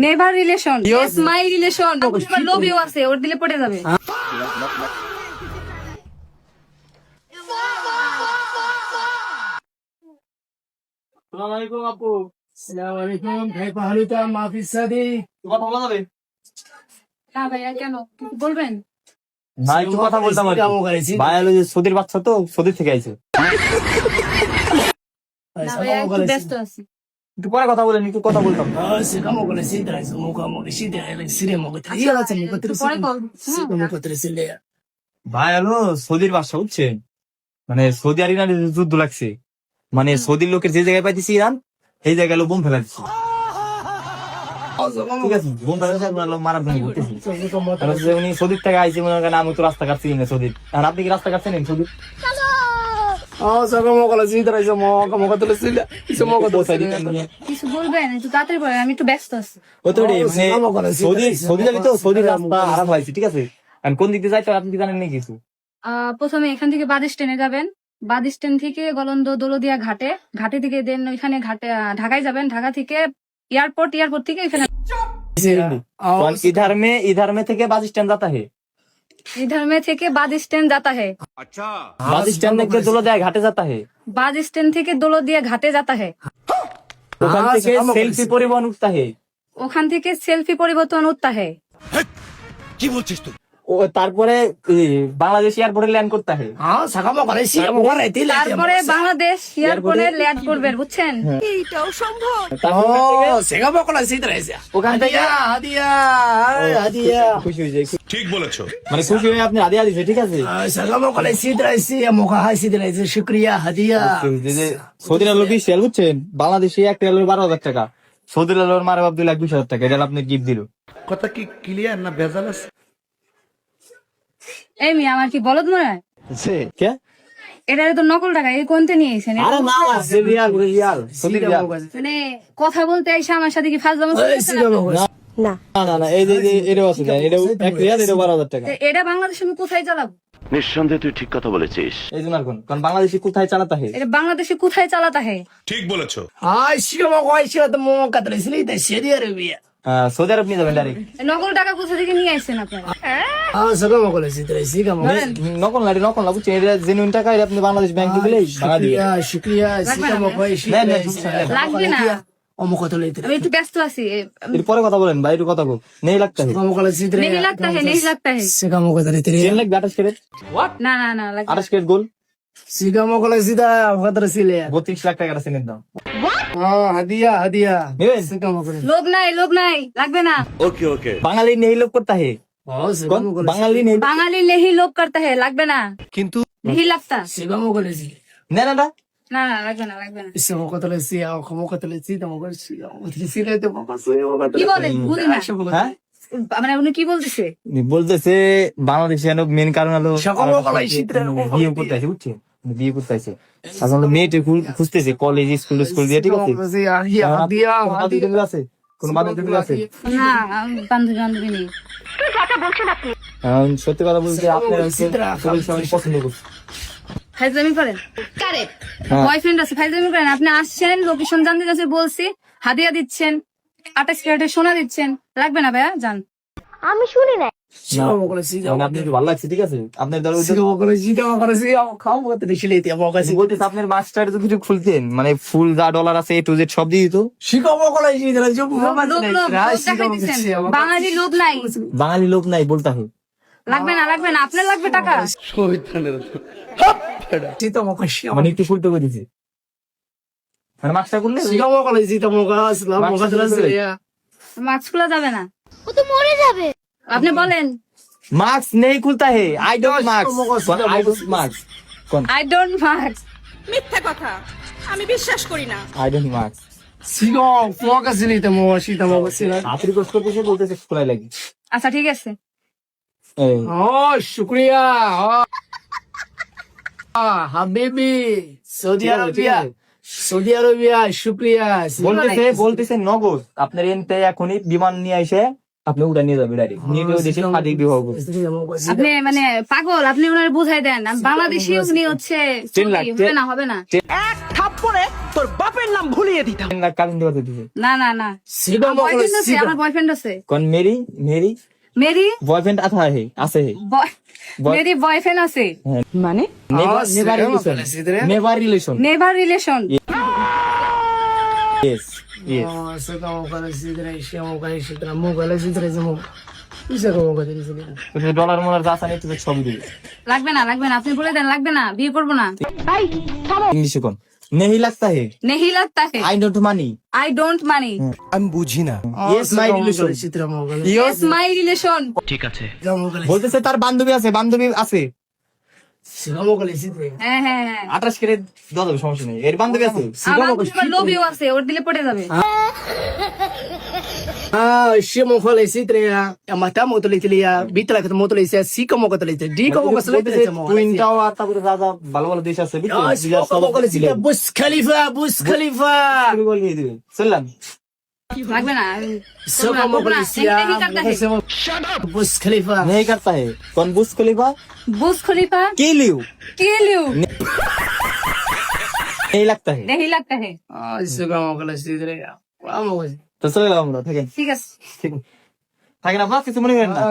Never relation, it's my relation. লোভ you আছে, ওর দিলে পড়ে যাবে। আসসালামু আলাইকুম আপু। আসসালামুআলাইকুম ভাই পাহাড়িটা মাফি সাদি কথা বলা যাবে? না ভাইয়া, কেন কিছু বলবেন? না, একটু কথা বলতাম আর কি। ভাই হলো যে সৌদির বাচ্চা, তো সৌদি থেকে আইছে। না ভাইয়া, একটু ব্যস্ত আছি। একটু পরে কথা বলেন, একটু কথা বলতাম। Sigamo con le sidra, siamo come le sidra, le sidra mo che আচ্ছা, io la siamo একটু con পরে call. siamo con le sidra. ভাই হলো সৌদির বাচ্চা, বুঝছেন? মানে সৌদি আর ইরানের যুদ্ধ লাগছে, মানে সৌদির লোকের যে জায়গায় পাইতেছি ইরান, সেই জায়গায় বোম ফেলা দিচ্ছে। ঠিক আছে, বোম ফেলা দিচ্ছে, মারার জন্য ঘুরতেছি। উনি সৌদির থেকে আইসি, মনে করেন আমি তো রাস্তা কাটছি না সৌদির। আর আপনি কি রাস্তা কাটছেন সৌদির? Sigamo con le sidra, siamo come con le sidra, siamo con le sidra. কিছু বলবেন? একটু তাড়াতাড়ি বলেন, আমি একটু ব্যস্ত আছি। সৌদি যাবি তো, সৌদির রাস্তা আরাম হয়েছে, ঠিক আছে? আমি কোন দিক দিয়ে যাইতে আপনি কি জানেন নাকি কিছু? প্রথমে এখান থেকে বাস স্ট্যান্ডে যাবেন, বাস স্ট্যান্ড থেকে গলন্দ দৌলদিয়া ঘাটে, ঘাটে থেকে দেন ওইখানে ঘাটে ঢাকায় যাবেন, ঢাকা থেকে এয়ারপোর্ট, এয়ারপোর্ট থেকে এখানে इधर में থেকে বাস স্ট্যান্ড जाता है, इधर में থেকে বাস স্ট্যান্ড जाता है, বাস স্ট্যান্ড থেকে দৌলদিয়া ঘাটে जाता है, বাস স্ট্যান্ড থেকে দৌলদিয়া ঘাটে जाता है, ওখান থেকে সেলফি পরিবহন উঠता है, ওখান থেকে সেলফি পরিবর্তন উঠता है, ও তারপরে বাংলাদেশ এয়ারপোর্টে ল্যান্ড করতে হয়। हाँ sigamo con le sidra, mo con le tila. তারপরে বাংলাদেশ এয়ারপোর্টে ল্যান্ড করবেন, বুঝছেন? sigamo con le sidra. ওখান থেকে Hadia. খুশি হয়ে যায়, ঠিক বলেছো, মানে খুশি হয়ে আপনি আদিয়া দিছে, ঠিক আছে? sigamo con le sidra, siamo con le sidra, shukriya hadia. যে সৌদি আরবের বিশাল, বুঝছেন? বাংলাদেশে একটা রেলের 12,000 টাকা, সৌদি আরবের মারা বাপ 2,20,000 টাকা, এটা আপনি গিফট দিল। কথা কি ক্লিয়ার না ভেজাল আছে? এই মেয়ে, আমার কি বলদ মনে হয়? কে? এটা তো নকল টাকা, এই কোনতে নিয়ে এসেছেন? আরে না, রিয়াল সৌদি রিয়াল। মানে কথা বলতে এসে আমার সাথে কি ফাজলামো করতেছেন আপনি? না না না, এই যে এটাও আছে, এটা 1 রিয়াল, এটা 12,000 টাকা। এটা বাংলাদেশে আমি কোথায় চালাবো? নিঃসন্দেহে তুই ঠিক কথা বলেছিস। এই জন্য আর কোন, কারণ বাংলাদেশে কোথায় চালাতে হয়? এটা বাংলাদেশে কোথায় চালাতে হয়? Ay, sigamo con le sidra, mo con le sidra, Saudi Arabia. Saudi Arab নিয়ে যাবেন ডাইরেক্ট। এই নকল টাকা কোথা থেকে নিয়ে আসছেন আপনারা? sigamo con le sidra, sigamo. নকল না, নকল না, বুঝছেন? এটা জেনুইন টাকা, এটা আপনি বাংলাদেশ ব্যাংকে দিলেই ভাড়া দিয়ে। Shukriya, sigamo con le sidra. লাগবে না, Mo con le আমি একটু ব্যস্ত আছি। এর পরে কথা বলেন ভাই, একটু কথা বল। নেই লাগতে হয়, sigamo con le sidra. नहीं लगता है, नहीं लगता है। sigamo con le train sidra. লাগবে 28 ক্যারেট, না না না, লাগবে না। 28 ক্যারেট গোল, sigamo con le sidra, mo con le sidra. 32 lakh টাকা চেনের দাম। Hadia. নেবেন? sigamo con le. লোভ নাই, লোভ নাই, লাগবে না। বাঙালি নেই লোভ করতে হয়, sigamo con le. বাঙালি নেই। বাঙালি নেহি লোভ করতে है, লাগবে না, কিন্তু नहीं लगता। sigamo con le sidra. না না না, না না, লাগবে না, লাগবে না। Siamo con le sidra, mo con le sidra, mo con le sidra. Mo con le sidra, mo con le কি বলেন? বুঝি না। হ্যাঁ মানে উনি কি বলতেছে? বলতেছে বাংলাদেশে মেন কারণ হলো সকল কলাই শীতের বিয়ে করতে আছে, বুঝছেন? বিয়ে করতে আছে, আসলে মেয়েটা খুঁজতেছে কলেজ স্কুল দিয়ে, ঠিক আছে? বান্ধবী আছে, কোন বান্ধবী আছে? না, বান্ধবী বান্ধবী নেই। সত্যি কথা বলতে আপনার পছন্দ করছে। ফাইজলামি করেন? বয়ফ্রেন্ড আছে, ফাইজলামি করেন? আপনি আসছেন, লোকেশন জানতে কাছে বলছি, হাদিয়া দিচ্ছেন, 28 ক্যারেটের সোনা দিচ্ছেন, লাগবে না ভাইয়া, যান। আমি শুনি না। Siamo con le sidra. মানে আপনি একটু ভালো লাগছে, ঠিক আছে? আপনার Siamo con le sidra, mo con le sidra. Come con le sidra, mo con le sidra. বলতেছে আপনার মাস্টার তো কিছু খুলতেন, মানে ফুল যা ডলার আছে A to Z সব দিয়ে দিত। Siamo con le sidra, siamo লোভ লোভ লোভ দেখাইতেছেন। বাঙালি লোভ নাই, বাঙালি লোক নাই বলতে হয়। লাগবে না, লাগবে না, আপনার লাগবে টাকা। Sidra, mo con le sidra. মানে একটু ফুলতে করে দিছে, মানে মাস্টার করলে Siamo con le sidra, mo con le sidra, mo con le sidra. Mask খোলা যাবে না, ও তো মরে যাবে। আপনি বলেন। মাস্ক নেই খুলতা হে, I don't mask, I don't mask, I don't mask. মিথ্যা কথা, আমি বিশ্বাস করি না। I don't mask. Siamo, mo con le sidra, mo con le sidra, mo con le sidra. হাত রিকোয়েস্ট করতেছে, বলতেছে খোলাই লাগে। আচ্ছা ঠিক আছে। এই Oh, shukriya. Habibi. Saudi Arabia. Saudi Arabia, shukriya. বলতেছে নগদ আপনার এনতে এখনই বিমান নিয়ে এসে আপনি উড়া নিয়ে যাবে ডাইরেক্ট নিয়ে গিয়ে দেশে শারীরিক বিবাহ করবে আপনি মানে পাগল, আপনি ওনার বুঝাই দেন আমি বাংলাদেশি, উনি হচ্ছে হবে না হবে না। এক থাপ্পড়ে তোর বাপের নাম ভুলিয়ে দিতাম। কালিন দেওয়াতে দিবে না না না सीधा আমার मोकले boyfriend আছে, सीधा আমার বয়ফ্রেন্ড আছে। কোন মেরি মেরি মেরি বয়ফ্রেন্ড আছে হে মেরি বয়ফ্রেন্ড আছে, মানে never relation never relation never relation. Yes yes सीधा मोकले सीधा इसे मोकले सीधा इसे मोकले सीधा তুমি ডলার মোলার যা চাই তুমি সব দিবে লাগবে না লাগবে না, আপনি বলে দেন লাগবে না, বিয়ে করবো না। इंग्लिश कौन नहीं लगता है नहीं लगता है, I don't money I don't मानी, यस माय रिलेशन सीधा मोकले यस माय रिलेशन। सीधा मोकले বলতেছে তার বান্ধবী আছে सीधा मोकले सीधा হ্যাঁ হ্যাঁ হ্যাঁ, 28 করে দাও যাবে সমস্যা নেই এর বান্ধবী আছে আমার লোভিও আছে, ওর দিলে পড়ে যাবে। इसे मोकले सीधा या माता मोकले लिया बीतला के मोकले से सी का मोकले डी का मोकले বলতেছে টুইনটাও আর তারপরে যা যা ভালো ভালো দেশ আছে বুঝছো बुश खलीफा তুমি বলিয়ে দিবে চললাম লাগবে না, इसका मोकले नहीं करता है। बुश खलीफा नहीं करता है कौन Bush Khalifa Burj Khalifa kill you kill you, नहीं लगता है नहीं लगता है। इसका मोकले सीधा তো চলে গেলাম আমরা থাকেন ঠিক আছে। থাকেন আপনার কিছু মনে করেন না